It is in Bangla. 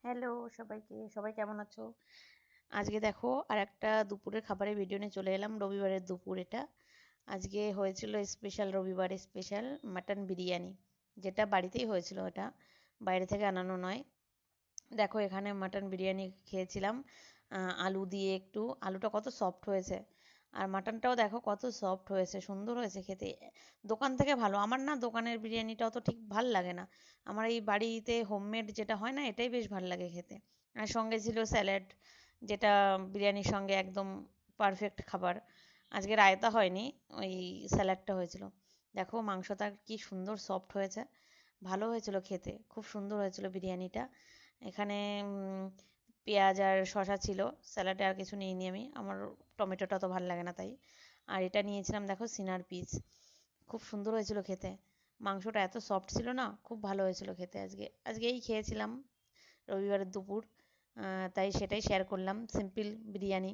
হ্যালো সবাইকে, সবাই কেমন আছো? আজকে দেখো আর একটা দুপুরের খাবারের ভিডিও নিয়ে চলে এলাম। রবিবারের দুপুর এটা। আজকে হয়েছিল স্পেশাল, রবিবারে স্পেশাল মাটন বিরিয়ানি, যেটা বাড়িতেই হয়েছিল, এটা বাইরে থেকে আনানো নয়। দেখো এখানে মাটন বিরিয়ানি খেয়েছিলাম আলু দিয়ে। একটু আলুটা কত সফট হয়েছে, আর মাটনটাও দেখো কত সফট হয়েছে, সুন্দর হয়েছে খেতে। দোকান থেকে ভালো, আমার না দোকানের বিরিয়ানিটাও তো ঠিক ভাল লাগে না। আমার এই বাড়িতে হোমমেড যেটা হয় না, এটাই বেশ ভাল লাগে খেতে। আর সঙ্গে ছিল স্যালাড, যেটা বিরিয়ানির সঙ্গে একদম পারফেক্ট খাবার। আজকে রায়তা হয়নি, ওই স্যালাডটা হয়েছিল। দেখো মাংসটা কি সুন্দর সফট হয়েছে, ভালো হয়েছিল খেতে, খুব সুন্দর হয়েছিল বিরিয়ানিটা। এখানে পেঁয়াজ আর শসা ছিল, স্যালাডে আর কিছু নিইনি আমি, আমার টমেটোটা তো ভালো লাগে না তাই। আর এটা নিয়েছিলাম দেখো সিনার পিস, খুব সুন্দর হয়েছিল খেতে। মাংসটা এত সফট ছিল না, খুব ভালো হয়েছিল খেতে। আজকে এই খেয়েছিলাম রবিবারের দুপুর, তাই সেটাই শেয়ার করলাম, সিম্পল বিরিয়ানি।